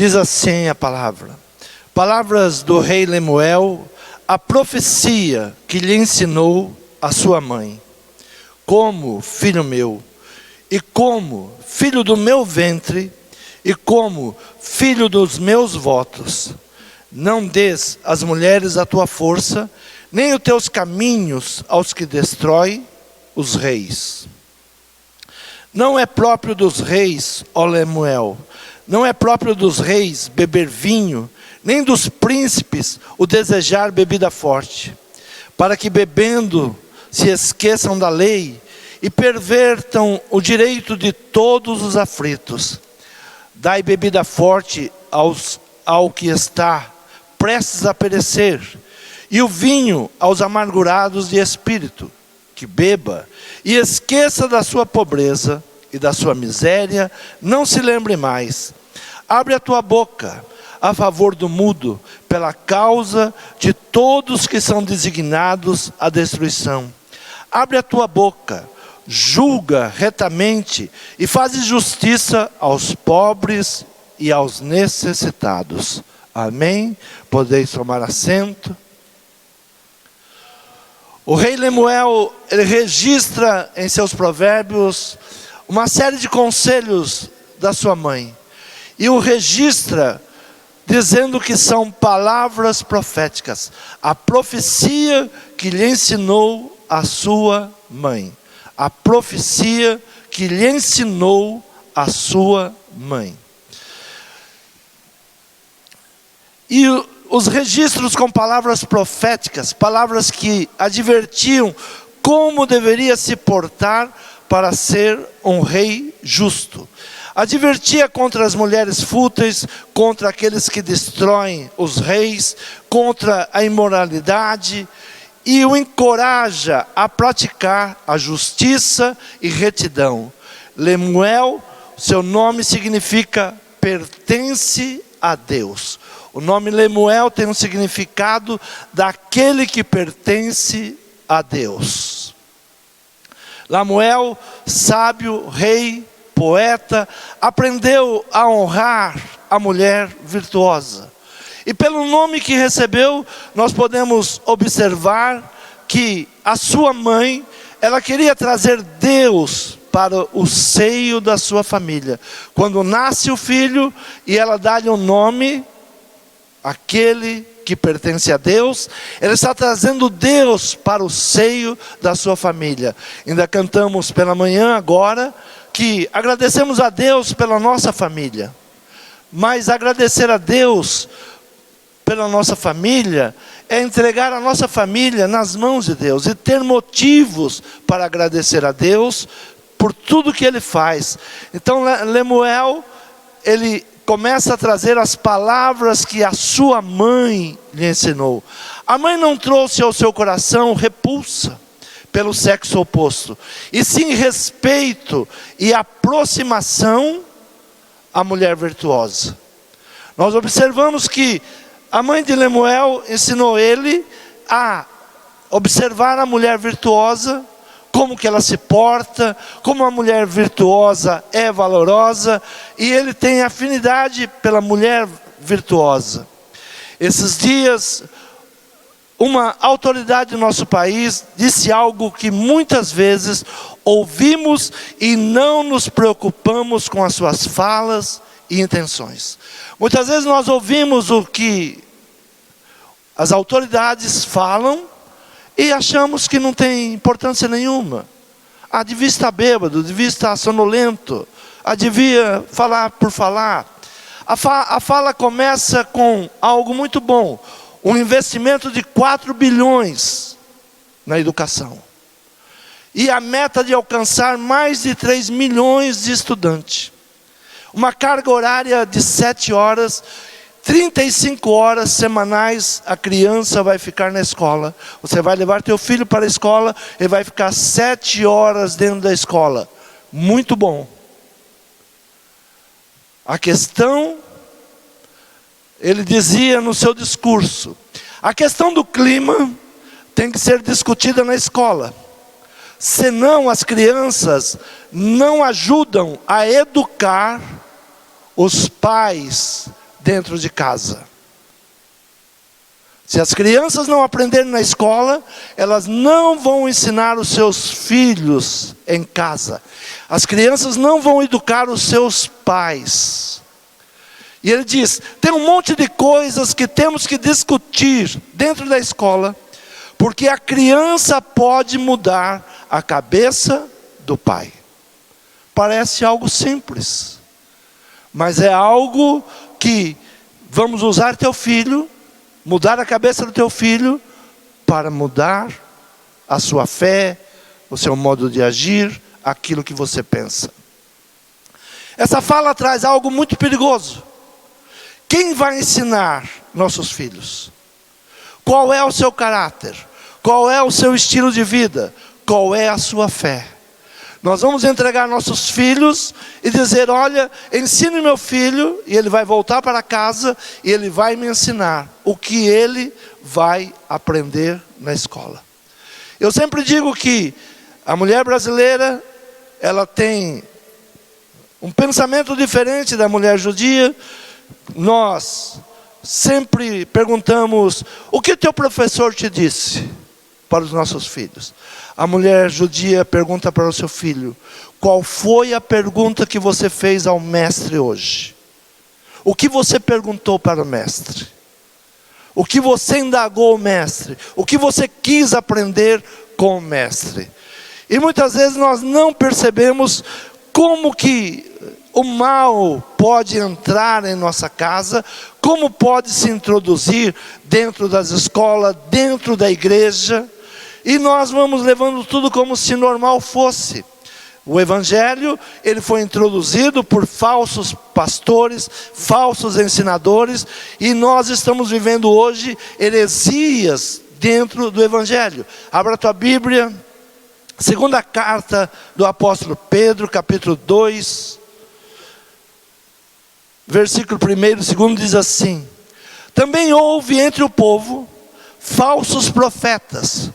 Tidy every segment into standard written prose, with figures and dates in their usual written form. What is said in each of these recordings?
Diz assim a palavra. Palavras do rei Lemuel, a profecia que lhe ensinou a sua mãe. Como filho meu, e como filho do meu ventre, e como filho dos meus votos, não des às mulheres a tua força, nem os teus caminhos aos que destrói os reis. Não é próprio dos reis, ó Lemuel, não é próprio dos reis beber vinho, nem dos príncipes o desejar bebida forte, para que bebendo se esqueçam da lei e pervertam o direito de todos os aflitos. Dai bebida forte ao que está prestes a perecer, e o vinho aos amargurados de espírito, que beba e esqueça da sua pobreza e da sua miséria, não se lembre mais. Abre a tua boca a favor do mudo, pela causa de todos que são designados à destruição. Abre a tua boca, julga retamente e faz justiça aos pobres e aos necessitados. Amém? Podeis tomar assento. O rei Lemuel, ele registra em seus provérbios uma série de conselhos da sua mãe. E o registra dizendo que são palavras proféticas. A profecia que lhe ensinou a sua mãe. A profecia que lhe ensinou a sua mãe. E os registros com palavras proféticas, palavras que advertiam como deveria se portar para ser um rei justo. Advertia contra as mulheres fúteis, contra aqueles que destroem os reis, contra a imoralidade, e o encoraja a praticar a justiça e retidão. Lemuel, seu nome significa pertence a Deus. O nome Lemuel tem um significado daquele que pertence a Deus. Lemuel, sábio, rei, poeta, aprendeu a honrar a mulher virtuosa. E pelo nome que recebeu, nós podemos observar que a sua mãe, ela queria trazer Deus para o seio da sua família. Quando nasce o filho e ela dá-lhe um nome, aquele que pertence a Deus, ela está trazendo Deus para o seio da sua família. Ainda cantamos pela manhã agora, que agradecemos a Deus pela nossa família. Mas agradecer a Deus pela nossa família é entregar a nossa família nas mãos de Deus e ter motivos para agradecer a Deus por tudo que Ele faz. Então Lemuel, ele começa a trazer as palavras que a sua mãe lhe ensinou. A mãe não trouxe ao seu coração repulsa pelo sexo oposto, e sim respeito e aproximação à mulher virtuosa. Nós observamos que a mãe de Lemuel ensinou ele a observar a mulher virtuosa, como que ela se porta, como a mulher virtuosa é valorosa, e ele tem afinidade pela mulher virtuosa. Esses dias, uma autoridade do nosso país disse algo que muitas vezes ouvimos e não nos preocupamos com as suas falas e intenções. Muitas vezes nós ouvimos o que as autoridades falam e achamos que não tem importância nenhuma. Devia estar bêbado, devia estar sonolento, devia falar por falar. A fala começa com algo muito bom. Um investimento de 4 bilhões na educação. E a meta de alcançar mais de 3 milhões de estudantes. Uma carga horária de 7 horas, 35 horas semanais a criança vai ficar na escola. Você vai levar teu filho para a escola, ele vai ficar 7 horas dentro da escola. Muito bom. A questão, ele dizia no seu discurso, a questão do clima tem que ser discutida na escola. Senão as crianças não ajudam a educar os pais dentro de casa. Se as crianças não aprenderem na escola, elas não vão ensinar os seus filhos em casa. As crianças não vão educar os seus pais. E ele diz, tem um monte de coisas que temos que discutir dentro da escola, porque a criança pode mudar a cabeça do pai. Parece algo simples, mas é algo que vamos usar teu filho, mudar a cabeça do teu filho, para mudar a sua fé, o seu modo de agir, aquilo que você pensa. Essa fala traz algo muito perigoso. Quem vai ensinar nossos filhos? Qual é o seu caráter? Qual é o seu estilo de vida? Qual é a sua fé? Nós vamos entregar nossos filhos e dizer, olha, ensine meu filho, e ele vai voltar para casa e ele vai me ensinar o que ele vai aprender na escola. Eu sempre digo que a mulher brasileira, ela tem um pensamento diferente da mulher judia. Nós sempre perguntamos, o que teu professor te disse? Para os nossos filhos. A mulher judia pergunta para o seu filho, qual foi a pergunta que você fez ao mestre hoje? O que você perguntou para o mestre? O que você indagou ao mestre? O que você quis aprender com o mestre? E muitas vezes nós não percebemos como que o mal pode entrar em nossa casa, como pode se introduzir dentro das escolas, dentro da igreja. E nós vamos levando tudo como se normal fosse. O evangelho, ele foi introduzido por falsos pastores, falsos ensinadores, e nós estamos vivendo hoje heresias dentro do evangelho. Abra a tua Bíblia, segunda carta do apóstolo Pedro, capítulo 2, versículo 1 e 2 diz assim: também houve entre o povo falsos profetas,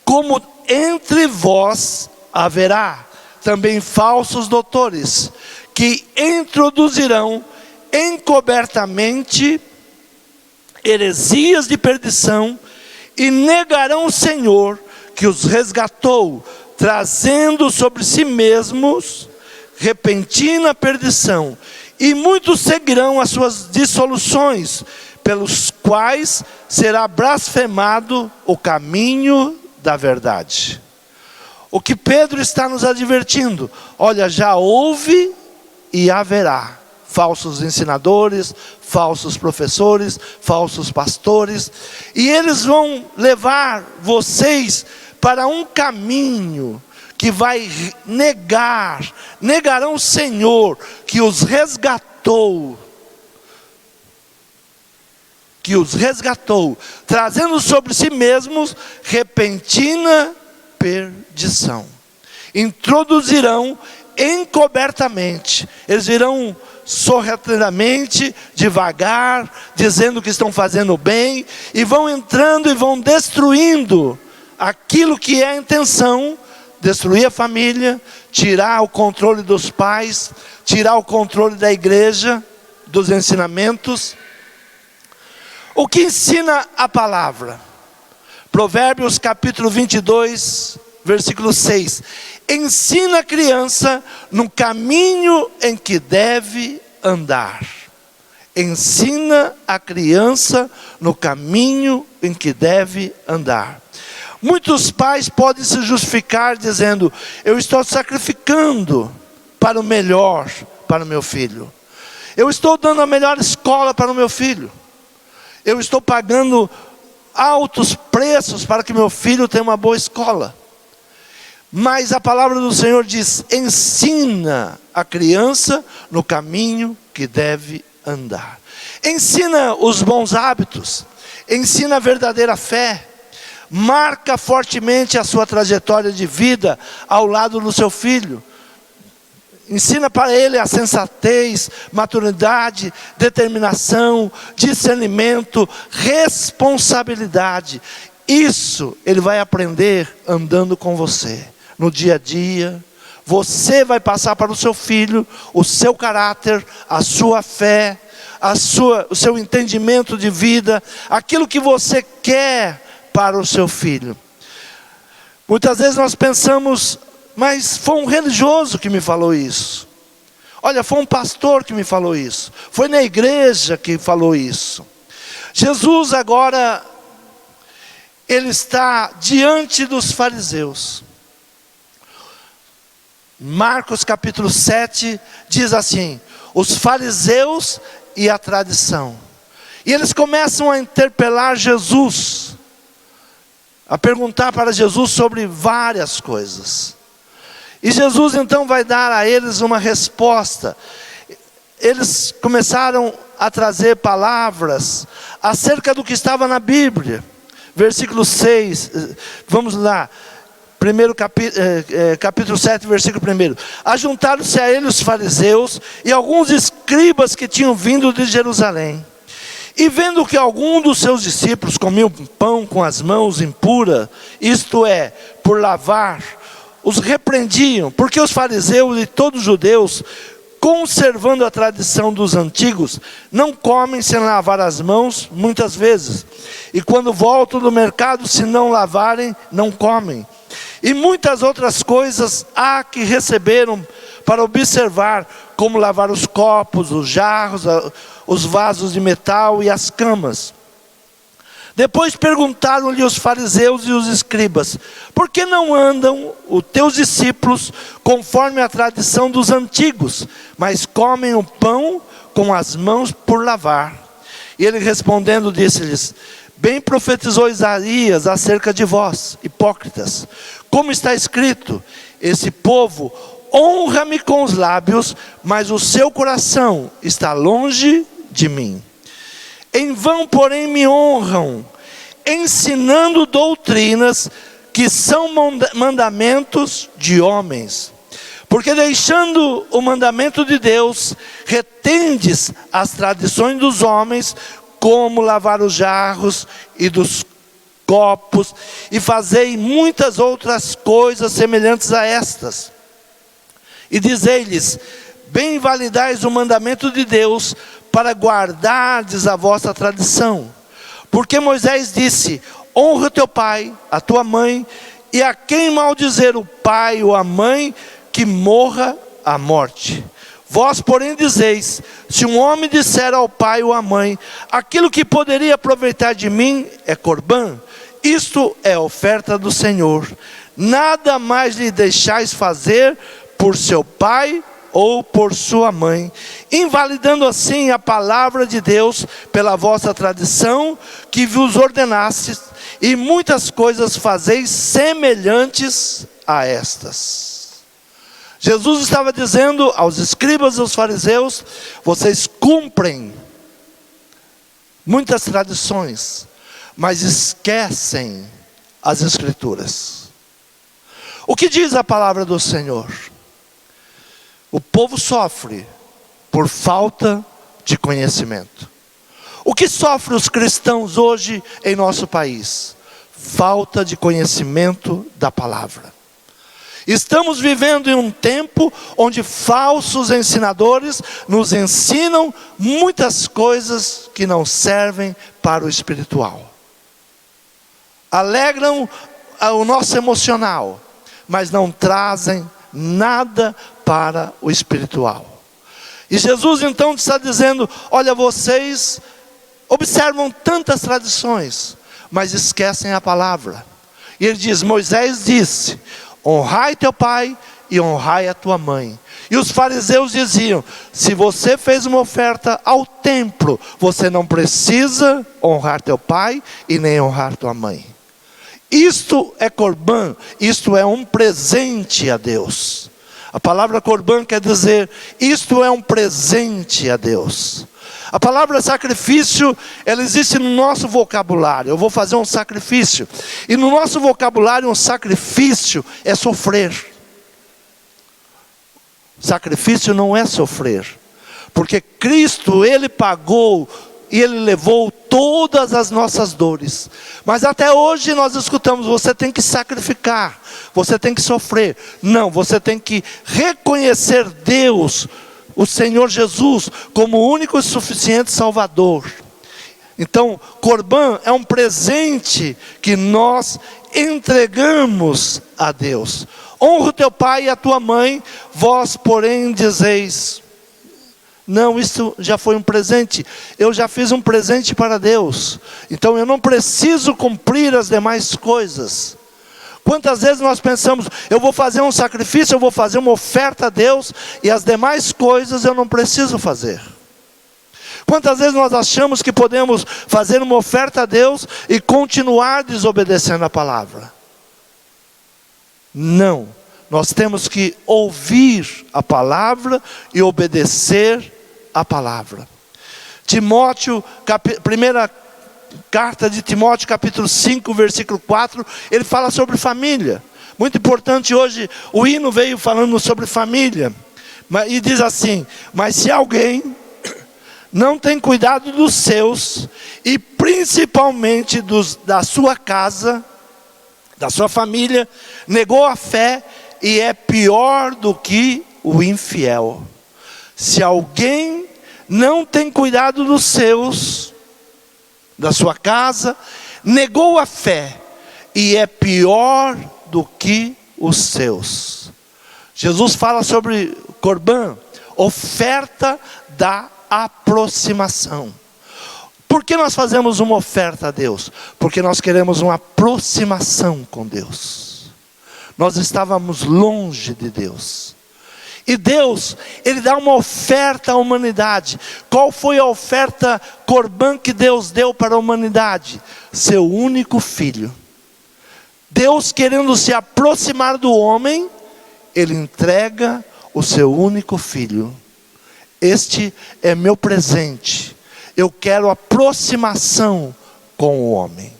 como entre vós haverá também falsos doutores, que introduzirão encobertamente heresias de perdição, e negarão o Senhor que os resgatou, trazendo sobre si mesmos repentina perdição. E muitos seguirão as suas dissoluções, pelos quais será blasfemado o caminho da verdade. O que Pedro está nos advertindo, olha, já houve e haverá falsos ensinadores, falsos professores, falsos pastores, e eles vão levar vocês para um caminho que vai negarão o Senhor que os resgatou, trazendo sobre si mesmos repentina perdição. Introduzirão encobertamente, eles virão sorrateiramente, devagar, dizendo que estão fazendo bem, e vão entrando e vão destruindo aquilo que é a intenção, destruir a família, tirar o controle dos pais, tirar o controle da igreja, dos ensinamentos. O que ensina a palavra? Provérbios capítulo 22, versículo 6. Ensina a criança no caminho em que deve andar. Ensina a criança no caminho em que deve andar. Muitos pais podem se justificar dizendo, eu estou sacrificando para o melhor para o meu filho. Eu estou dando a melhor escola para o meu filho. Eu estou pagando altos preços para que meu filho tenha uma boa escola. Mas a palavra do Senhor diz, ensina a criança no caminho que deve andar. Ensina os bons hábitos, ensina a verdadeira fé, marca fortemente a sua trajetória de vida ao lado do seu filho. Ensina para ele a sensatez, maturidade, determinação, discernimento, responsabilidade. Isso ele vai aprender andando com você, no dia a dia. Você vai passar para o seu filho o seu caráter, a sua fé, o seu entendimento de vida, aquilo que você quer para o seu filho. Muitas vezes nós pensamos, mas foi um religioso que me falou isso. Olha, foi um pastor que me falou isso. Foi na igreja que falou isso. Jesus agora, ele está diante dos fariseus. Marcos capítulo 7 diz assim: os fariseus e a tradição. E eles começam a interpelar Jesus, a perguntar para Jesus sobre várias coisas. E Jesus então vai dar a eles uma resposta. Eles começaram a trazer palavras acerca do que estava na Bíblia. Versículo 6, vamos lá. Capítulo 7, versículo 1. Ajuntaram-se a ele os fariseus e alguns escribas que tinham vindo de Jerusalém. E vendo que algum dos seus discípulos comiam pão com as mãos impuras, isto é, por lavar, os repreendiam, porque os fariseus e todos os judeus, conservando a tradição dos antigos, não comem sem lavar as mãos muitas vezes. E quando voltam do mercado, se não lavarem, não comem. E muitas outras coisas há que receberam para observar, como lavar os copos, os jarros, os vasos de metal e as camas. Depois perguntaram-lhe os fariseus e os escribas: por que não andam os teus discípulos conforme a tradição dos antigos, mas comem o pão com as mãos por lavar? E ele respondendo disse-lhes: bem profetizou Isaías acerca de vós, hipócritas, como está escrito: esse povo honra-me com os lábios, mas o seu coração está longe de mim. Em vão, porém, me honram, ensinando doutrinas que são mandamentos de homens. Porque deixando o mandamento de Deus, retendes as tradições dos homens, como lavar os jarros e dos copos, e fazei muitas outras coisas semelhantes a estas. E dizei-lhes: bem validais o mandamento de Deus, para guardardes a vossa tradição. Porque Moisés disse: honra teu pai, a tua mãe, e a quem maldizer o pai ou a mãe, que morra a morte. Vós, porém, dizeis: se um homem disser ao pai ou à mãe, aquilo que poderia aproveitar de mim é corbã, isto é oferta do Senhor, nada mais lhe deixais fazer por seu pai ou por sua mãe, invalidando assim a palavra de Deus pela vossa tradição que vos ordenastes, e muitas coisas fazeis semelhantes a estas. Jesus estava dizendo aos escribas e aos fariseus: vocês cumprem muitas tradições, mas esquecem as Escrituras. O que diz a palavra do Senhor? O povo sofre por falta de conhecimento. O que sofrem os cristãos hoje em nosso país? Falta de conhecimento da palavra. Estamos vivendo em um tempo onde falsos ensinadores nos ensinam muitas coisas que não servem para o espiritual. Alegram o nosso emocional, mas não trazem nada para o espiritual. E Jesus então está dizendo: olha, vocês observam tantas tradições, mas esquecem a palavra. E ele diz: Moisés disse: honrai teu pai e honrai a tua mãe. E os fariseus diziam: se você fez uma oferta ao templo, você não precisa honrar teu pai e nem honrar tua mãe. Isto é corbã, isto é um presente a Deus. A palavra corbã quer dizer: isto é um presente a Deus. A palavra sacrifício, ela existe no nosso vocabulário. Eu vou fazer um sacrifício. E no nosso vocabulário, um sacrifício é sofrer. Sacrifício não é sofrer. Porque Cristo, Ele pagou e Ele levou todas as nossas dores. Mas até hoje nós escutamos: você tem que sacrificar, você tem que sofrer. Não, você tem que reconhecer Deus o Senhor Jesus como o único e suficiente Salvador. Então, Corbã é um presente que nós entregamos a Deus. Honra o teu pai e a tua mãe, vós porém dizeis: não, isso já foi um presente, eu já fiz um presente para Deus, então eu não preciso cumprir as demais coisas. Quantas vezes nós pensamos, eu vou fazer um sacrifício, eu vou fazer uma oferta a Deus, e as demais coisas eu não preciso fazer. Quantas vezes nós achamos que podemos fazer uma oferta a Deus e continuar desobedecendo a palavra? Não, nós temos que ouvir a palavra e obedecer a palavra. Timóteo, primeira carta de Timóteo, capítulo 5, versículo 4, ele fala sobre família. Muito importante hoje, o hino veio falando sobre família. E diz assim: mas se alguém não tem cuidado dos seus, e principalmente da sua casa, da sua família, negou a fé e é pior do que o infiel. Se alguém não tem cuidado dos seus, da sua casa, negou a fé e é pior do que os seus. Jesus fala sobre Corbã, oferta da aproximação. Por que nós fazemos uma oferta a Deus? Porque nós queremos uma aproximação com Deus. Nós estávamos longe de Deus. E Deus, Ele dá uma oferta à humanidade. Qual foi a oferta Corbã que Deus deu para a humanidade? Seu único filho. Deus, querendo se aproximar do homem, Ele entrega o seu único filho. Este é meu presente. Eu quero aproximação com o homem.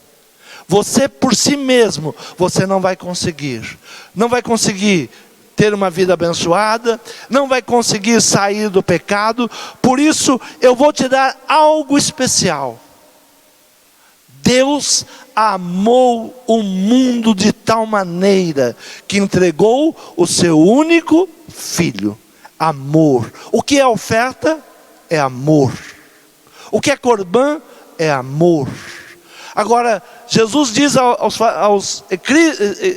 Você por si mesmo, você não vai conseguir. Não vai conseguir ter uma vida abençoada, não vai conseguir sair do pecado. Por isso eu vou te dar algo especial. Deus amou o mundo de tal maneira que entregou o seu único filho. Amor. O que é oferta? É amor. O que é Corbã? É amor. Agora, Jesus diz aos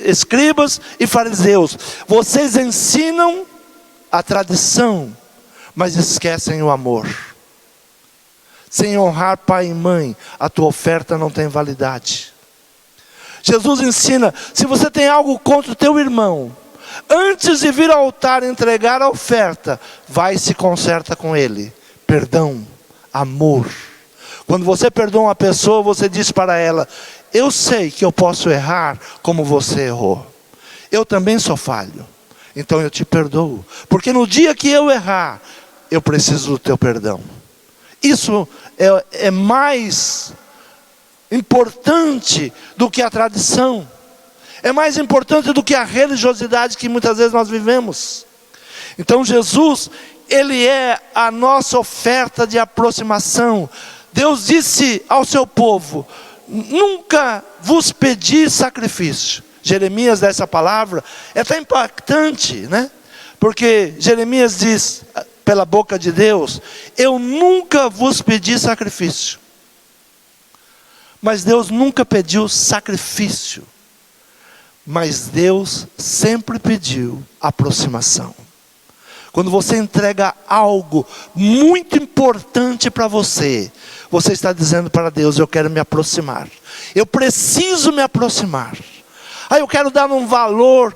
escribas e fariseus: vocês ensinam a tradição, mas esquecem o amor. Sem honrar pai e mãe, a tua oferta não tem validade. Jesus ensina: se você tem algo contra o teu irmão, antes de vir ao altar entregar a oferta, vai e se conserta com ele. Perdão, amor. Quando você perdoa uma pessoa, você diz para ela: eu sei que eu posso errar como você errou. Eu também sou falho. Então eu te perdoo. Porque no dia que eu errar, eu preciso do teu perdão. Isso é mais importante do que a tradição. É mais importante do que a religiosidade que muitas vezes nós vivemos. Então Jesus, Ele é a nossa oferta de aproximação. Deus disse ao seu povo: nunca vos pedi sacrifício. Jeremias dá essa palavra, é até impactante, né? Porque Jeremias diz, pela boca de Deus: eu nunca vos pedi sacrifício. Mas Deus nunca pediu sacrifício. Mas Deus sempre pediu aproximação. Quando você entrega algo muito importante para você, você está dizendo para Deus: eu quero me aproximar. Eu preciso me aproximar. Eu quero dar um valor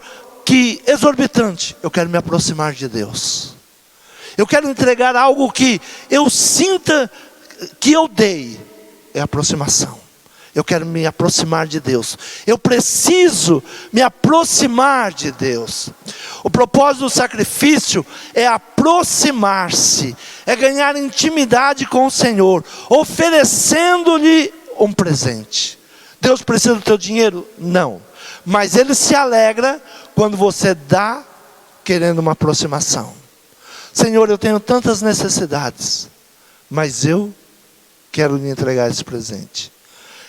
exorbitante. Eu quero me aproximar de Deus. Eu quero entregar algo que eu sinta que eu dei. É aproximação. Eu quero me aproximar de Deus. Eu preciso me aproximar de Deus. O propósito do sacrifício é aproximar-se, é ganhar intimidade com o Senhor, oferecendo-lhe um presente. Deus precisa do teu dinheiro? Não. Mas Ele se alegra quando você dá, querendo uma aproximação. Senhor, eu tenho tantas necessidades, mas eu quero lhe entregar esse presente.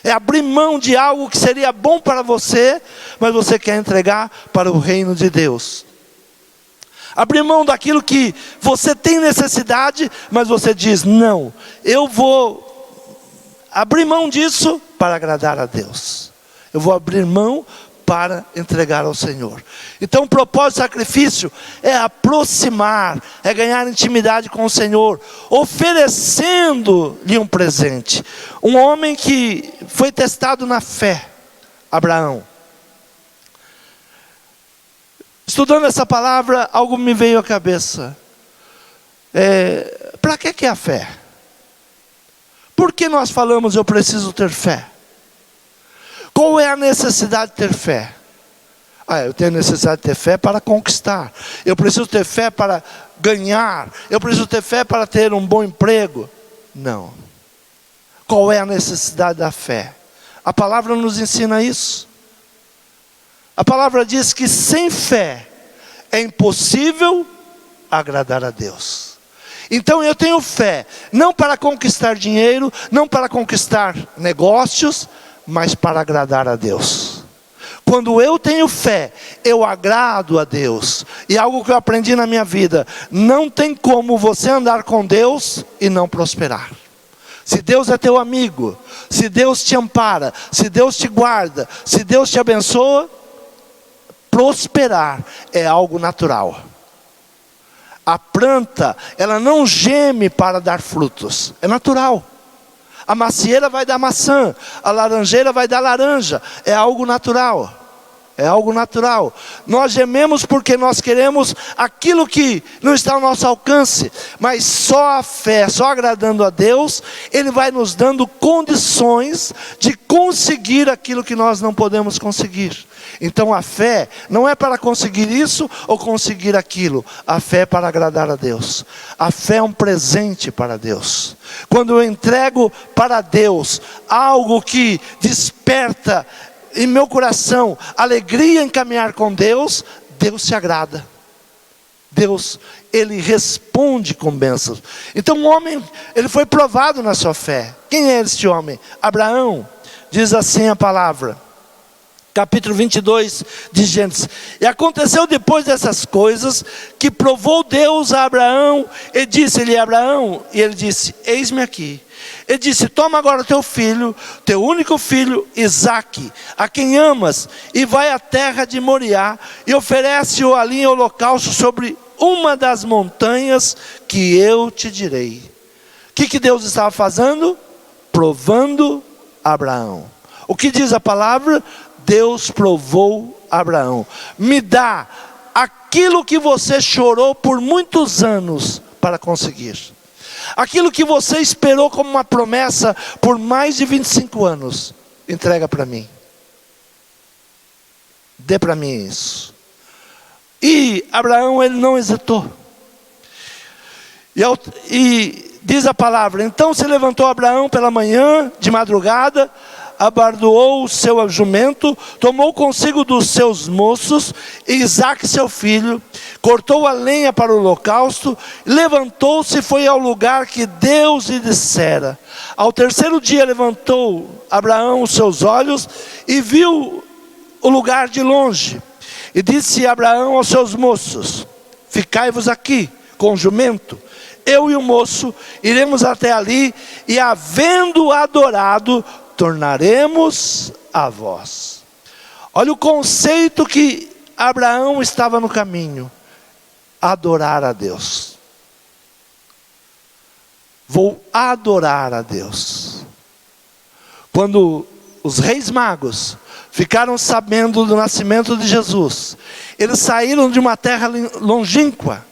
É abrir mão de algo que seria bom para você, mas você quer entregar para o reino de Deus. Abrir mão daquilo que você tem necessidade, mas você diz, não, eu vou abrir mão disso para agradar a Deus. Eu vou abrir mão para entregar ao Senhor. Então o propósito do sacrifício é aproximar, é ganhar intimidade com o Senhor, oferecendo-lhe um presente. Um homem que foi testado na fé, Abraão. Estudando essa palavra, algo me veio à cabeça. Para que é a fé? Por que nós falamos eu preciso ter fé? Qual é a necessidade de ter fé? Eu tenho necessidade de ter fé para conquistar. Eu preciso ter fé para ganhar. Eu preciso ter fé para ter um bom emprego. Não. Qual é a necessidade da fé? A palavra nos ensina isso. A palavra diz que sem fé é impossível agradar a Deus. Então eu tenho fé, não para conquistar dinheiro, não para conquistar negócios, mas para agradar a Deus. Quando eu tenho fé, eu agrado a Deus. E algo que eu aprendi na minha vida, não tem como você andar com Deus e não prosperar. Se Deus é teu amigo, se Deus te ampara, se Deus te guarda, se Deus te abençoa, prosperar é algo natural. A planta, ela não geme para dar frutos, é natural. A macieira vai dar maçã, a laranjeira vai dar laranja, é algo natural. É algo natural. Nós gememos porque nós queremos aquilo que não está ao nosso alcance. Mas só a fé, só agradando a Deus, Ele vai nos dando condições de conseguir aquilo que nós não podemos conseguir. Então a fé não é para conseguir isso ou conseguir aquilo. A fé é para agradar a Deus. A fé é um presente para Deus. Quando eu entrego para Deus algo que desperta em meu coração alegria em caminhar com Deus, Deus se agrada. Deus, Ele responde com bênçãos. Então o homem, ele foi provado na sua fé. Quem é este homem? Abraão. Diz assim a palavra, capítulo 22 de Gênesis. E aconteceu depois dessas coisas, que provou Deus a Abraão, e disse-lhe Abraão, e ele disse, eis-me aqui. Ele disse, toma agora teu filho, teu único filho, Isaque, a quem amas, e vai à terra de Moriá, e oferece-o ali em holocausto sobre uma das montanhas que eu te direi. O que Deus estava fazendo? Provando Abraão. O que diz a palavra? Deus provou Abraão. Me dá aquilo que você chorou por muitos anos para conseguir. Aquilo que você esperou como uma promessa por mais de 25 anos. Entrega para mim. Dê para mim isso. E Abraão, ele não hesitou. E diz a palavra, então se levantou Abraão pela manhã, de madrugada, abardoou o seu jumento, tomou consigo dos seus moços, Isaque seu filho, cortou a lenha para o holocausto, levantou-se e foi ao lugar que Deus lhe dissera. Ao terceiro dia levantou Abraão os seus olhos e viu o lugar de longe. E disse Abraão aos seus moços, ficai-vos aqui com o jumento, eu e o moço iremos até ali, e havendo adorado, tornaremos a vós. Olha o conceito que Abraão estava no caminho. Adorar a Deus. Vou adorar a Deus. Quando os reis magos ficaram sabendo do nascimento de Jesus, eles saíram de uma terra longínqua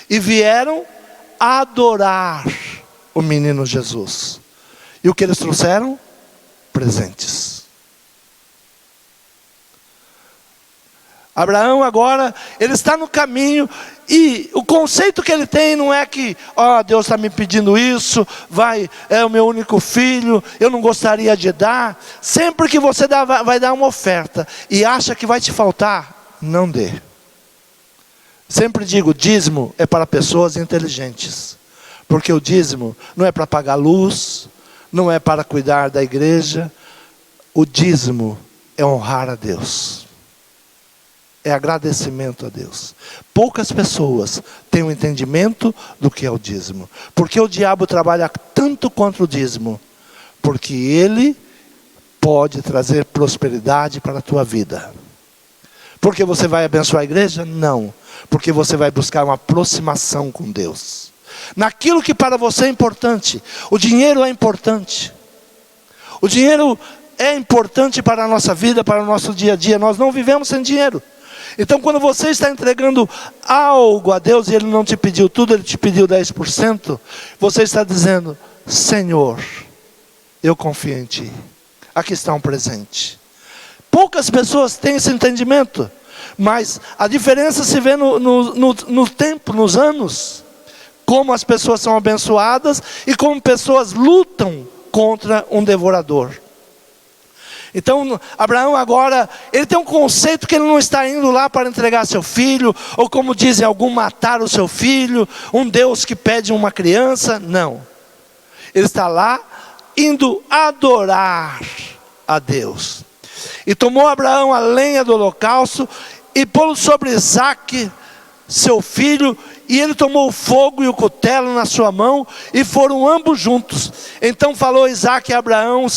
e vieram adorar o menino Jesus. E o que eles trouxeram? Presentes. Abraão agora, ele está no caminho, e o conceito que ele tem não é que, Deus está me pedindo isso, é o meu único filho, eu não gostaria de dar. Sempre que você vai dar uma oferta e acha que vai te faltar, não dê. Sempre digo, dízimo é para pessoas inteligentes, porque o dízimo não é para pagar luz, não é para cuidar da igreja. O dízimo é honrar a Deus. é agradecimento a Deus. Poucas pessoas têm um entendimento do que é o dízimo. Porque o diabo trabalha tanto contra o dízimo? Porque ele pode trazer prosperidade para a tua vida. Porque você vai abençoar a igreja? Não. Porque você vai buscar uma aproximação com Deus. Naquilo que para você é importante. O dinheiro é importante. O dinheiro é importante para a nossa vida, para o nosso dia a dia. Nós não vivemos sem dinheiro. Então quando você está entregando algo a Deus e Ele não te pediu tudo, Ele te pediu 10%, você está dizendo: Senhor, eu confio em Ti. Aqui está um presente. Poucas pessoas têm esse entendimento, mas a diferença se vê no tempo, nos anos. Como as pessoas são abençoadas e como pessoas lutam contra um devorador. Então Abraão agora, ele tem um conceito que ele não está indo lá para entregar seu filho, ou como dizem alguns, matar o seu filho, um Deus que pede uma criança. Não, ele está lá indo adorar a Deus. E tomou Abraão a lenha do holocausto e pô-lo sobre Isaque, seu filho, e ele tomou o fogo e o cutelo na sua mão, e foram ambos juntos. Então falou Isaque a Abraão,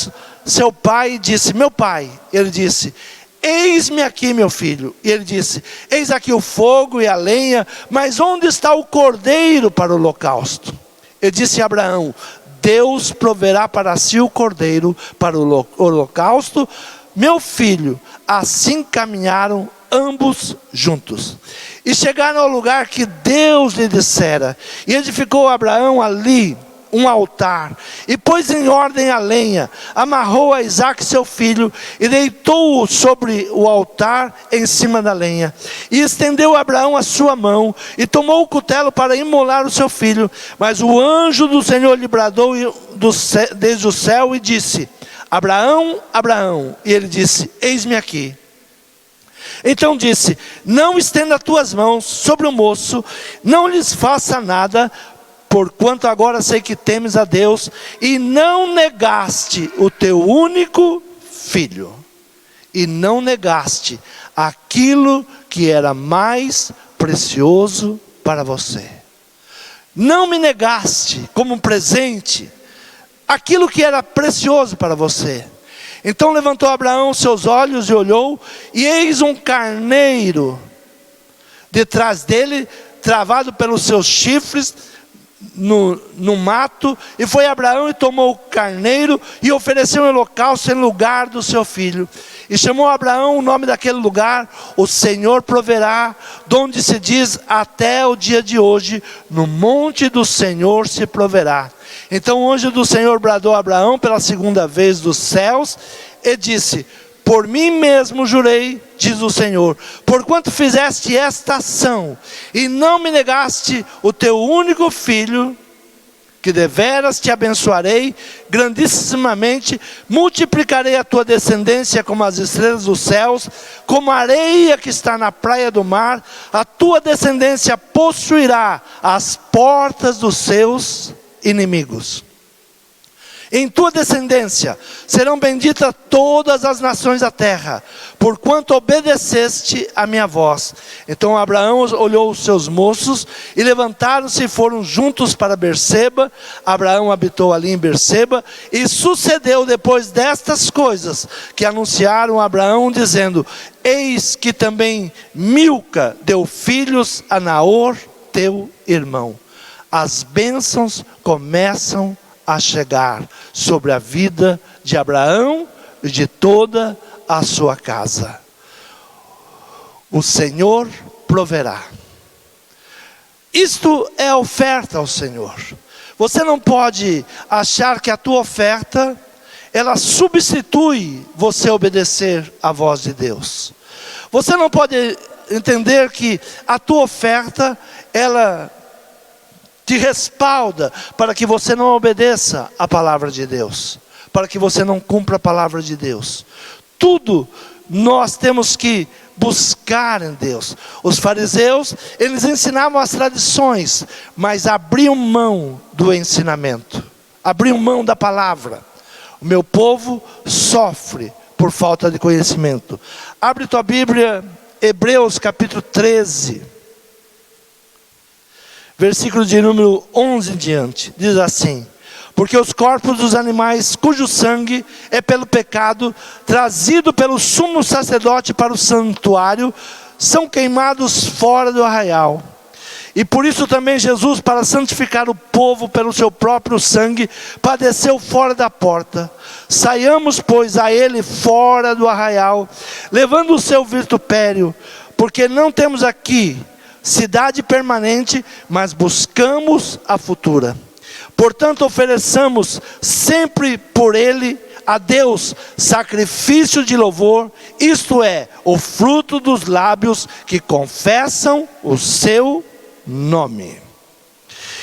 seu pai, e disse: meu pai. Ele disse: eis-me aqui, meu filho. E ele disse: eis aqui o fogo e a lenha, mas onde está o cordeiro para o holocausto? Ele disse a Abraão: Deus proverá para si o cordeiro para o holocausto, meu filho. Assim caminharam ambos juntos, e chegaram ao lugar que Deus lhe dissera, e edificou Abraão ali um altar, e pôs em ordem a lenha, amarrou a Isaque seu filho, e deitou-o sobre o altar em cima da lenha, e estendeu Abraão a sua mão, e tomou o cutelo para imolar o seu filho, mas o anjo do Senhor lhe bradou desde o céu e disse: Abraão, Abraão. E ele disse: eis-me aqui. Então disse: não estenda tuas mãos sobre o moço, não lhes faça nada, porquanto agora sei que temes a Deus, e não negaste o teu único filho, e não negaste aquilo que era mais precioso para você. Não me negaste como um presente aquilo que era precioso para você. Então levantou Abraão seus olhos e olhou, e eis um carneiro detrás dele, travado pelos seus chifres no mato. E foi Abraão e tomou o carneiro e ofereceu um holocausto em lugar do seu filho. E chamou Abraão o nome daquele lugar: o Senhor proverá, donde se diz até o dia de hoje: no monte do Senhor se proverá. Então o anjo do Senhor bradou a Abraão pela segunda vez dos céus e disse: por mim mesmo jurei, diz o Senhor, porquanto fizeste esta ação e não me negaste o teu único filho, que deveras te abençoarei grandissimamente, multiplicarei a tua descendência como as estrelas dos céus, como a areia que está na praia do mar. A tua descendência possuirá as portas dos seus inimigos. Em tua descendência serão benditas todas as nações da terra, porquanto obedeceste a minha voz. Então Abraão olhou os seus moços, e levantaram-se e foram juntos para Berseba. Abraão habitou ali em Berseba. E sucedeu depois destas coisas, que anunciaram a Abraão, dizendo: eis que também Milca deu filhos a Naor, teu irmão. As bênçãos começam a chegar sobre a vida de Abraão e de toda a sua casa. O Senhor proverá. Isto é a oferta ao Senhor. Você não pode achar que a tua oferta, ela substitui você obedecer à voz de Deus. Você não pode entender que a tua oferta, ela te respalda para que você não obedeça a palavra de Deus, para que você não cumpra a palavra de Deus. Tudo nós temos que buscar em Deus. Os fariseus, eles ensinavam as tradições, mas abriam mão do ensinamento, abriam mão da palavra. O meu povo sofre por falta de conhecimento. Abre tua Bíblia Hebreus capítulo 13, versículo de número 11 em diante, diz assim: porque os corpos dos animais cujo sangue é pelo pecado trazido pelo sumo sacerdote para o santuário, são queimados fora do arraial. E por isso também Jesus, para santificar o povo pelo seu próprio sangue, padeceu fora da porta. Saiamos, pois, a ele fora do arraial, levando o seu vitupério, porque não temos aqui cidade permanente, mas buscamos a futura. Portanto, ofereçamos sempre por ele a Deus sacrifício de louvor, isto é, o fruto dos lábios que confessam o seu nome.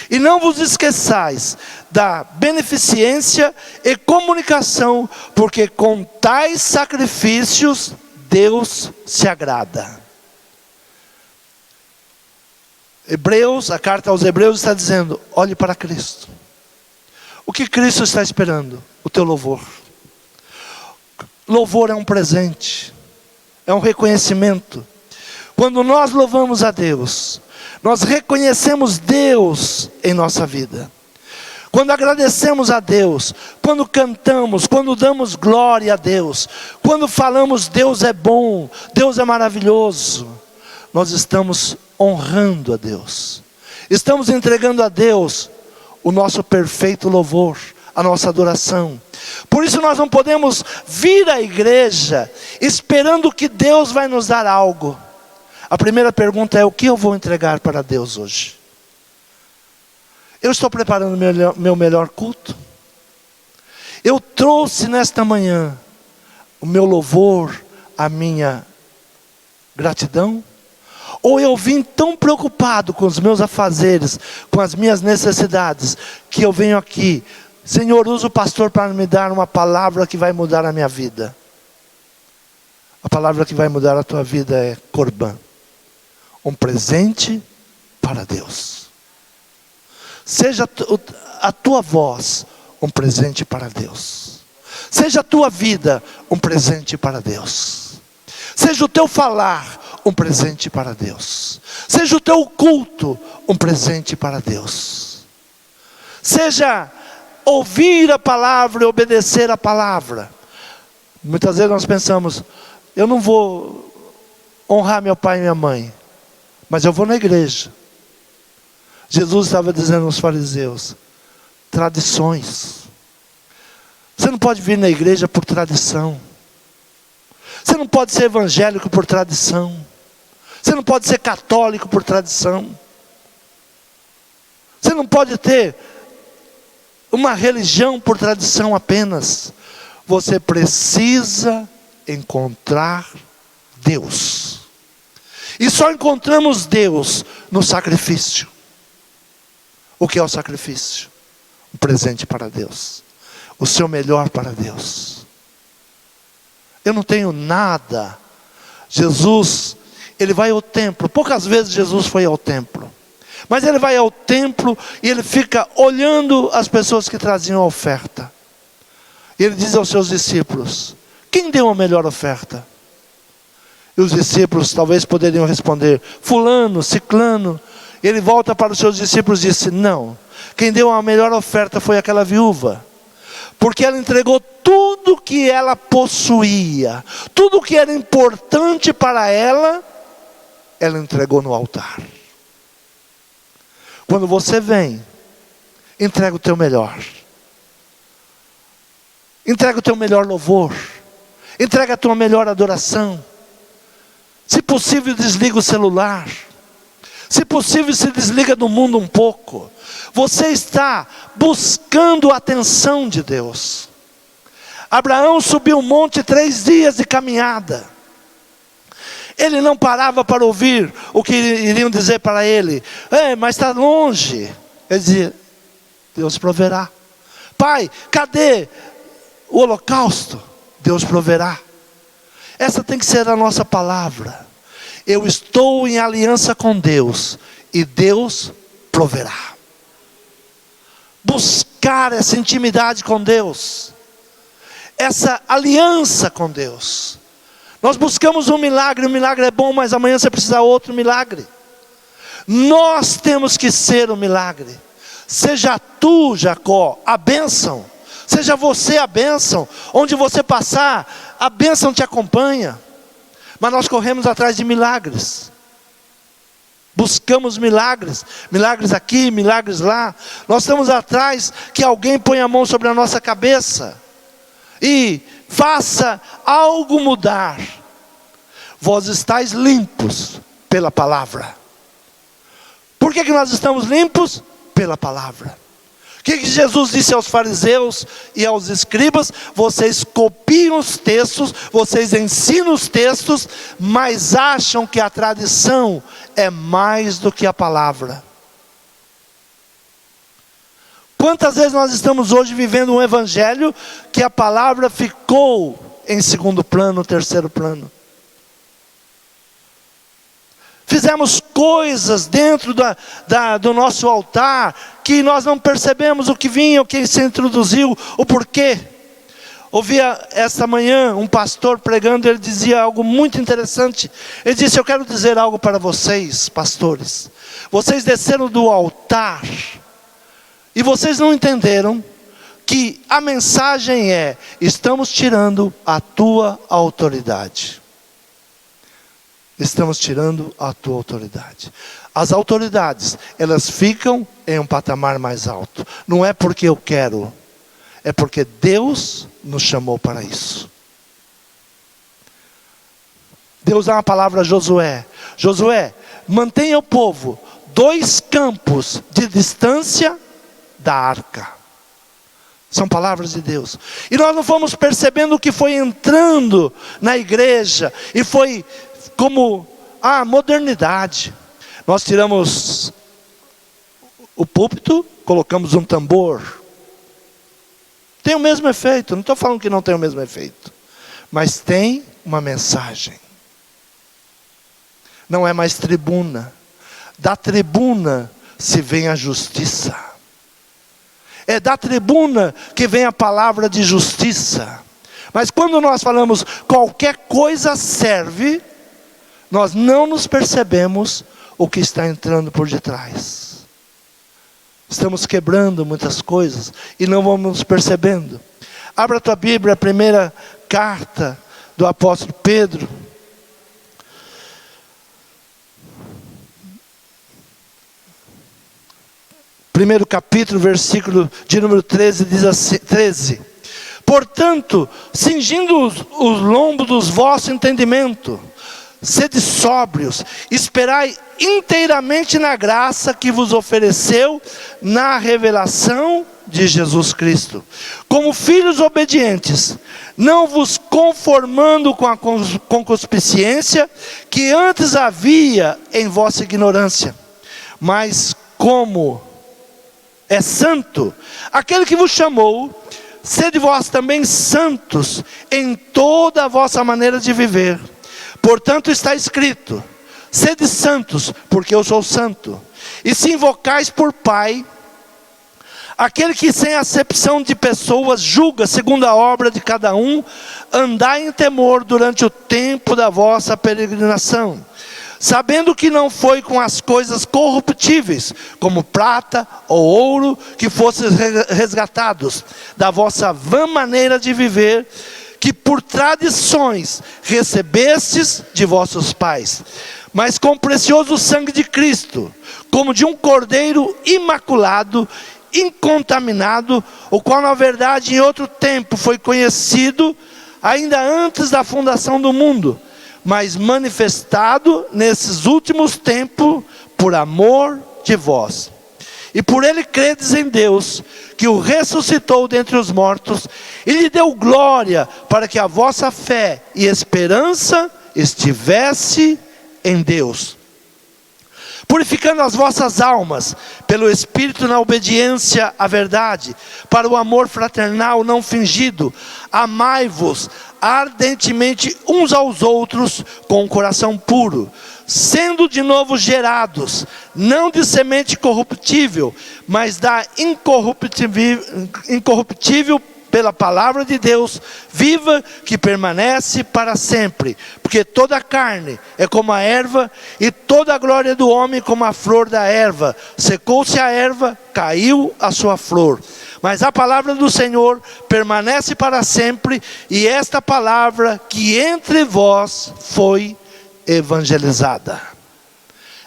E não vos esqueçais da beneficência e comunicação, porque com tais sacrifícios Deus se agrada. A carta aos Hebreus está dizendo: olhe para Cristo. O que Cristo está esperando? O teu louvor. Louvor é um presente, é um reconhecimento. Quando nós louvamos a Deus, nós reconhecemos Deus em nossa vida. Quando agradecemos a Deus, quando cantamos, quando damos glória a Deus, quando falamos Deus é bom, Deus é maravilhoso, nós estamos honrando a Deus. Estamos entregando a Deus o nosso perfeito louvor, a nossa adoração. Por isso nós não podemos vir à igreja esperando que Deus vai nos dar algo. A primeira pergunta é: o que eu vou entregar para Deus hoje? Eu estou preparando meu melhor culto? Eu trouxe nesta manhã o meu louvor, a minha gratidão? Ou eu vim tão preocupado com os meus afazeres, com as minhas necessidades, que eu venho aqui: Senhor, usa o pastor para me dar uma palavra que vai mudar a minha vida. A palavra que vai mudar a tua vida é Corban, um presente para Deus. Seja a tua voz um presente para Deus. Seja a tua vida um presente para Deus. Seja o teu falar um presente para Deus. Seja o teu culto um presente para Deus. Seja ouvir a palavra e obedecer a palavra. Muitas vezes nós pensamos: eu não vou honrar meu pai e minha mãe, mas eu vou na igreja. Jesus estava dizendo aos fariseus: tradições. Você não pode vir na igreja por tradição. Você não pode ser evangélico por tradição. Você não pode ser católico por tradição. Você não pode ter uma religião por tradição apenas. Você precisa encontrar Deus. E só encontramos Deus no sacrifício. O que é o sacrifício? Um presente para Deus. O seu melhor para Deus. Eu não tenho nada. Jesus, ele vai ao templo. Poucas vezes Jesus foi ao templo. Mas ele vai ao templo e ele fica olhando as pessoas que traziam a oferta. E ele diz aos seus discípulos: quem deu a melhor oferta? E os discípulos talvez poderiam responder: fulano, ciclano. E ele volta para os seus discípulos e disse: não, quem deu a melhor oferta foi aquela viúva. Porque ela entregou tudo que ela possuía, tudo que era importante para ela, ela entregou no altar. Quando você vem, entrega o teu melhor. Entrega o teu melhor louvor. Entrega a tua melhor adoração. Se possível, desliga o celular. Se possível, se desliga do mundo um pouco. Você está buscando a atenção de Deus. Abraão subiu o monte 3 dias de caminhada. Ele não parava para ouvir o que iriam dizer para ele. Mas está longe. Ele dizia: Deus proverá. Pai, cadê o holocausto? Deus proverá. Essa tem que ser a nossa palavra. Eu estou em aliança com Deus e Deus proverá. Buscar essa intimidade com Deus, essa aliança com Deus. Nós buscamos um milagre, o milagre é bom, mas amanhã você precisa de outro milagre. Nós temos que ser o milagre. Seja tu, Jacó, a bênção. Seja você a bênção. Onde você passar, a bênção te acompanha. Mas nós corremos atrás de milagres. Buscamos milagres. Milagres aqui, milagres lá. Nós estamos atrás que alguém ponha a mão sobre a nossa cabeça e faça algo mudar. Vós estáis limpos pela palavra. Por que nós estamos limpos? Pela palavra. O que Jesus disse aos fariseus e aos escribas? Vocês copiam os textos, vocês ensinam os textos, mas acham que a tradição é mais do que a palavra. Quantas vezes nós estamos hoje vivendo um evangelho que a palavra ficou em segundo plano, terceiro plano? Fizemos coisas dentro do nosso altar que nós não percebemos o que vinha, o que se introduziu, o porquê. Ouvia esta manhã um pastor pregando, ele dizia algo muito interessante. Ele disse: eu quero dizer algo para vocês, pastores. Vocês desceram do altar e vocês não entenderam que a mensagem é: estamos tirando a tua autoridade. Estamos tirando a tua autoridade. As autoridades, elas ficam em um patamar mais alto. Não é porque eu quero, é porque Deus nos chamou para isso. Deus dá uma palavra a Josué: Josué, mantenha o povo 2 campos de distância da arca. São palavras de Deus. E nós não fomos percebendo o que foi entrando na igreja, e foi como a modernidade. Nós tiramos o púlpito, colocamos um tambor. Tem o mesmo efeito, não estou falando que não tem o mesmo efeito, mas tem uma mensagem. Não é mais tribuna. Da tribuna se vem a justiça. É da tribuna que vem a palavra de justiça. Mas quando nós falamos qualquer coisa serve, nós não nos percebemos o que está entrando por detrás. Estamos quebrando muitas coisas e não vamos nos percebendo. Abra a tua Bíblia, a primeira carta do apóstolo Pedro. Primeiro capítulo, versículo de número 13, diz assim, 13. Portanto, cingindo os lombos dos vosso entendimento, sede sóbrios, esperai inteiramente na graça que vos ofereceu na revelação de Jesus Cristo. Como filhos obedientes, não vos conformando com a concupiscência que antes havia em vossa ignorância, mas como é santo aquele que vos chamou, sede vós também santos em toda a vossa maneira de viver. Portanto está escrito: sede santos, porque eu sou santo. E se invocais por Pai, aquele que sem acepção de pessoas julga segundo a obra de cada um, andai em temor durante o tempo da vossa peregrinação, sabendo que não foi com as coisas corruptíveis, como prata ou ouro, que fostes resgatados da vossa vã maneira de viver, que por tradições recebestes de vossos pais, mas com o precioso sangue de Cristo, como de um cordeiro imaculado, incontaminado, o qual na verdade em outro tempo foi conhecido, ainda antes da fundação do mundo, mas manifestado nesses últimos tempos por amor de vós. E por ele credes em Deus, que o ressuscitou dentre os mortos, e lhe deu glória, para que a vossa fé e esperança estivesse em Deus. Purificando as vossas almas, pelo Espírito na obediência à verdade, para o amor fraternal não fingido, amai-vos ardentemente uns aos outros, com o coração puro, sendo de novo gerados, não de semente corruptível, mas da incorruptível pela palavra de Deus, viva, que permanece para sempre. Porque toda a carne é como a erva, e toda a glória do homem como a flor da erva. Secou-se a erva, caiu a sua flor. Mas a palavra do Senhor permanece para sempre, e esta palavra que entre vós foi evangelizada.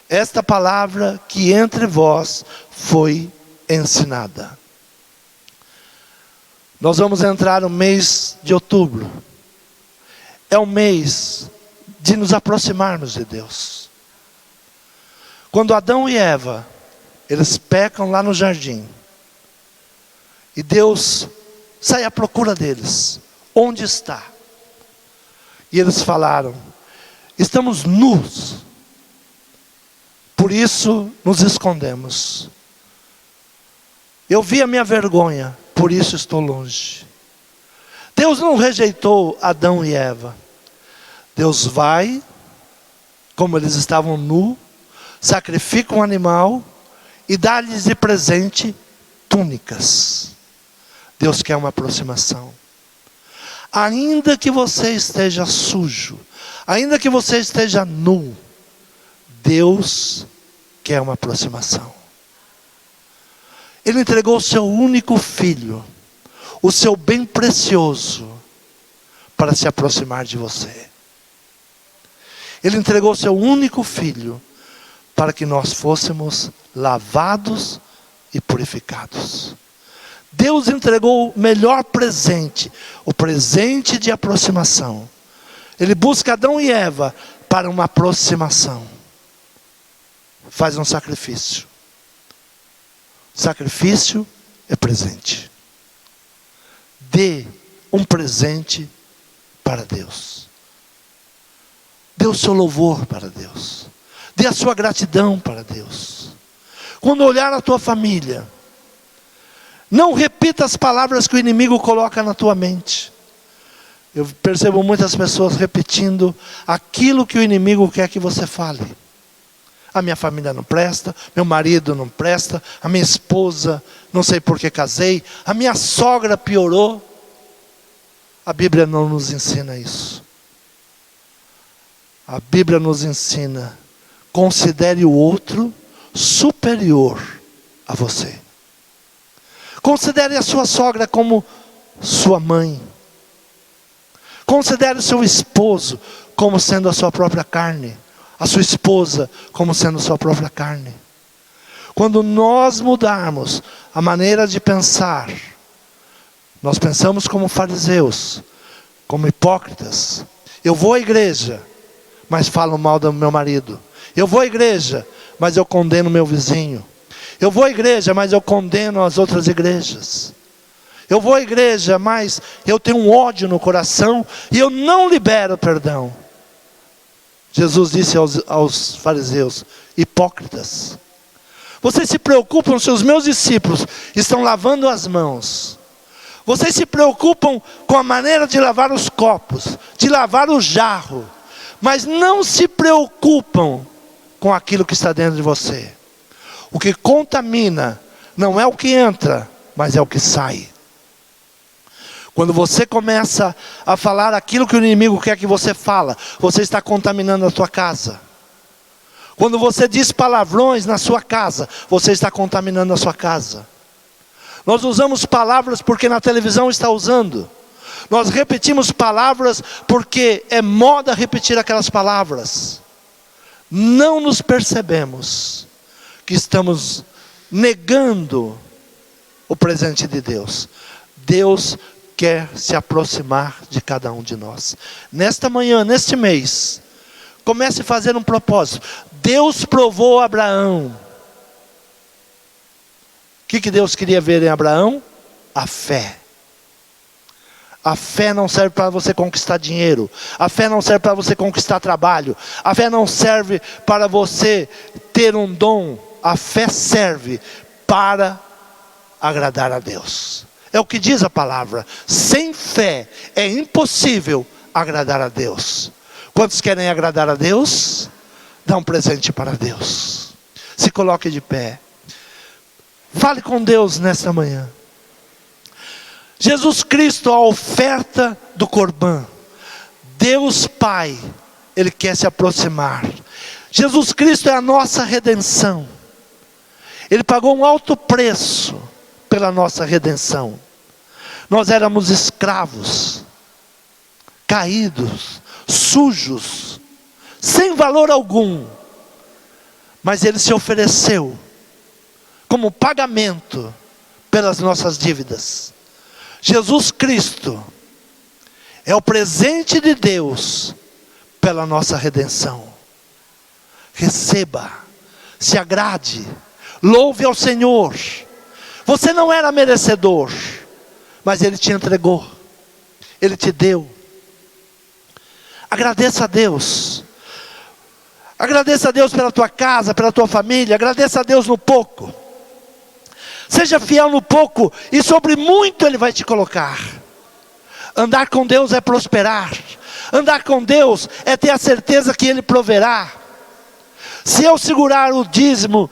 Esta palavra que entre vós foi ensinada. Nós vamos entrar no mês de outubro. É um mês de nos aproximarmos de Deus. Quando Adão e Eva, eles pecam lá no jardim, e Deus sai à procura deles. Onde está? E eles falaram: estamos nus, por isso nos escondemos. Eu vi a minha vergonha, por isso estou longe. Deus não rejeitou Adão e Eva. Deus vai, como eles estavam nus, sacrifica um animal e dá-lhes de presente túnicas. Deus quer uma aproximação. Ainda que você esteja sujo, ainda que você esteja nu, Deus quer uma aproximação. Ele entregou o seu único filho, o seu bem precioso, para se aproximar de você. Ele entregou o seu único filho, para que nós fôssemos lavados e purificados. Deus entregou o melhor presente, o presente de aproximação. Ele busca Adão e Eva para uma aproximação. Faz um sacrifício. Sacrifício é presente. Dê um presente para Deus. Dê o seu louvor para Deus. Dê a sua gratidão para Deus. Quando olhar a tua família, não repita as palavras que o inimigo coloca na tua mente. Eu percebo muitas pessoas repetindo aquilo que o inimigo quer que você fale. A minha família não presta, meu marido não presta, a minha esposa, não sei por que casei, a minha sogra piorou. A Bíblia não nos ensina isso. A Bíblia nos ensina: considere o outro superior a você. Considere a sua sogra como sua mãe. Considere o seu esposo como sendo a sua própria carne. A sua esposa como sendo a sua própria carne. Quando nós mudarmos a maneira de pensar, nós pensamos como fariseus, como hipócritas. Eu vou à igreja, mas falo mal do meu marido. Eu vou à igreja, mas eu condeno meu vizinho. Eu vou à igreja, mas eu condeno as outras igrejas. Eu vou à igreja, mas eu tenho um ódio no coração e eu não libero perdão. Jesus disse aos fariseus: hipócritas, vocês se preocupam se os meus discípulos estão lavando as mãos. Vocês se preocupam com a maneira de lavar os copos, de lavar o jarro, mas não se preocupam com aquilo que está dentro de você. O que contamina não é o que entra, mas é o que sai. Quando você começa a falar aquilo que o inimigo quer que você fale, você está contaminando a sua casa. Quando você diz palavrões na sua casa, você está contaminando a sua casa. Nós usamos palavras porque na televisão está usando. Nós repetimos palavras porque é moda repetir aquelas palavras. Não nos percebemos que estamos negando o presente de Deus. Deus quer se aproximar de cada um de nós. Nesta manhã, neste mês, comece a fazer um propósito. Deus provou Abraão. O que Deus queria ver em Abraão? A fé. A fé não serve para você conquistar dinheiro. A fé não serve para você conquistar trabalho. A fé não serve para você ter um dom. A fé serve para agradar a Deus. É o que diz a palavra. Sem fé é impossível agradar a Deus. Quantos querem agradar a Deus? Dá um presente para Deus. Se coloque de pé. Fale com Deus nesta manhã. Jesus Cristo, a oferta do Corbã. Deus Pai, Ele quer se aproximar. Jesus Cristo é a nossa redenção. Ele pagou um alto preço pela nossa redenção. Nós éramos escravos, caídos, sujos, sem valor algum. Mas Ele se ofereceu como pagamento pelas nossas dívidas. Jesus Cristo é o presente de Deus pela nossa redenção. Receba, se agrade, louve ao Senhor. Você não era merecedor, mas Ele te entregou, Ele te deu. Agradeça a Deus. Agradeça a Deus pela tua casa, pela tua família. Agradeça a Deus no pouco. Seja fiel no pouco, e sobre muito Ele vai te colocar. Andar com Deus é prosperar. Andar com Deus é ter a certeza que Ele proverá. Se eu segurar o dízimo,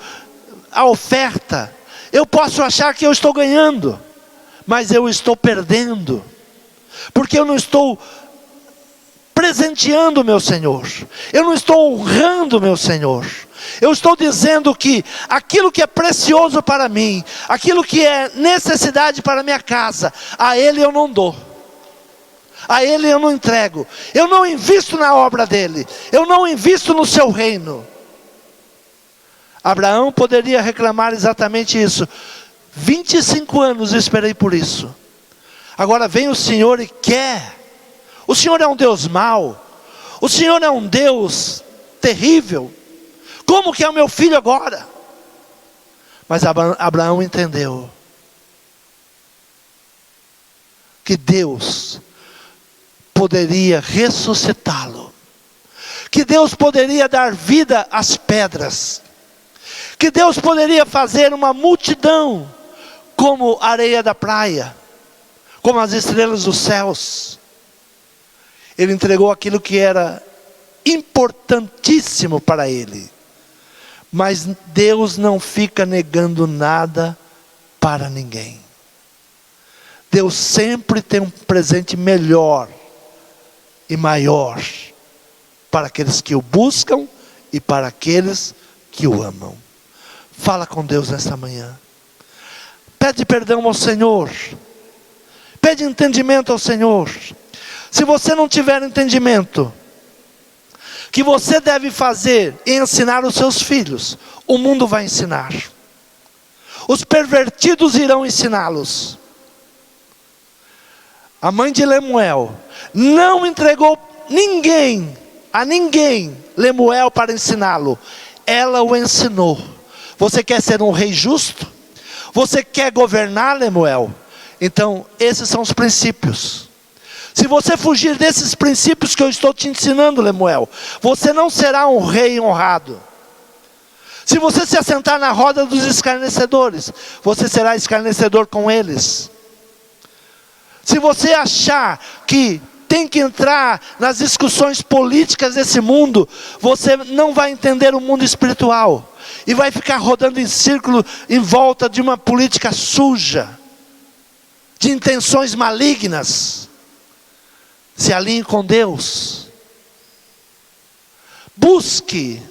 a oferta, eu posso achar que eu estou ganhando, mas eu estou perdendo, porque eu não estou presenteando o meu Senhor, eu não estou honrando o meu Senhor. Eu estou dizendo que aquilo que é precioso para mim, aquilo que é necessidade para a minha casa, a Ele eu não dou, a Ele eu não entrego, eu não invisto na obra dEle, eu não invisto no seu reino. Abraão poderia reclamar exatamente isso. 25 anos eu esperei por isso. Agora vem o Senhor e quer. O Senhor é um Deus mau. O Senhor é um Deus terrível. Como que é o meu filho agora? Mas Abraão entendeu que Deus poderia ressuscitá-lo, que Deus poderia dar vida às pedras, que Deus poderia fazer uma multidão como a areia da praia, como as estrelas dos céus. Ele entregou aquilo que era importantíssimo para ele. Mas Deus não fica negando nada para ninguém. Deus sempre tem um presente melhor e maior para aqueles que o buscam e para aqueles que o amam. Fala com Deus nesta manhã. Pede perdão ao Senhor. Pede entendimento ao Senhor. Se você não tiver entendimento, que você deve fazer e ensinar os seus filhos, o mundo vai ensinar. Os pervertidos irão ensiná-los. A mãe de Lemuel não entregou a ninguém Lemuel para ensiná-lo. Ela o ensinou. Você quer ser um rei justo? Você quer governar, Lemuel? Então, esses são os princípios. Se você fugir desses princípios que eu estou te ensinando, Lemuel, você não será um rei honrado. Se você se assentar na roda dos escarnecedores, você será escarnecedor com eles. Se você achar que tem que entrar nas discussões políticas desse mundo, você não vai entender o mundo espiritual. E vai ficar rodando em círculo em volta de uma política suja, de intenções malignas. Se alinhe com Deus. Busque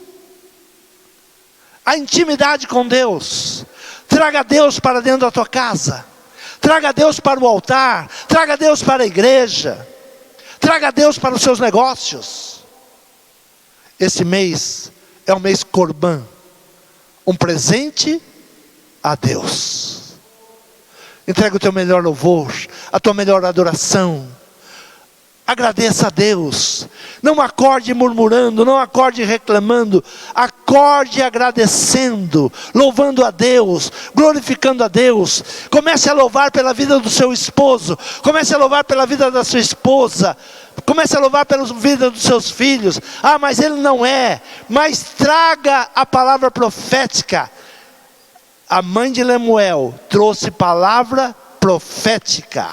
a intimidade com Deus. Traga Deus para dentro da tua casa. Traga Deus para o altar. Traga Deus para a igreja. Traga Deus para os seus negócios. Esse mês é o mês Corbã. Um presente a Deus. Entrega o teu melhor louvor, a tua melhor adoração. Agradeça a Deus. Não acorde murmurando, não acorde reclamando. Acorde agradecendo, louvando a Deus, glorificando a Deus. Comece a louvar pela vida do seu esposo. Comece a louvar pela vida da sua esposa. Comece a louvar pela vida dos seus filhos. Ah, mas ele não é. Mas traga a palavra profética. A mãe de Lemuel trouxe palavra profética.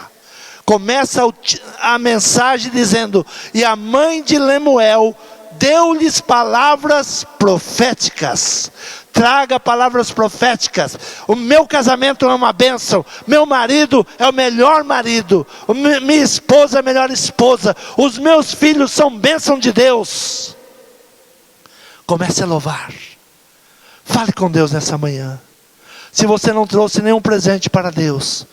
Começa a mensagem dizendo: e a mãe de Lemuel deu-lhes palavras proféticas. traga palavras proféticas. O meu casamento é uma bênção, meu marido é o melhor marido, minha esposa é a melhor esposa, os meus filhos são bênção de Deus. Comece a louvar. Fale com Deus nessa manhã. Se você não trouxe nenhum presente para Deus,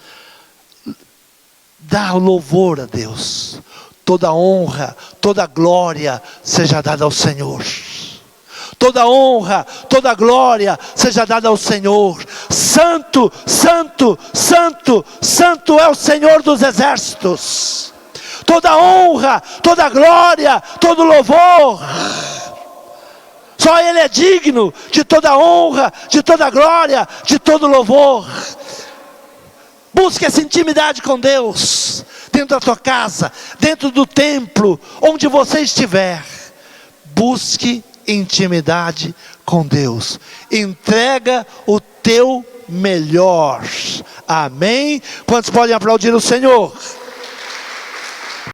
dá o louvor a Deus. Toda honra, toda glória seja dada ao Senhor. Toda honra, toda glória seja dada ao Senhor. Santo, santo, santo, santo é o Senhor dos exércitos. Toda honra, toda glória, todo louvor. Só Ele é digno de toda honra, de toda glória, de todo louvor. Busque essa intimidade com Deus, dentro da tua casa, dentro do templo, onde você estiver. Busque intimidade com Deus. Entrega o teu melhor. Amém? Quantos podem aplaudir o Senhor?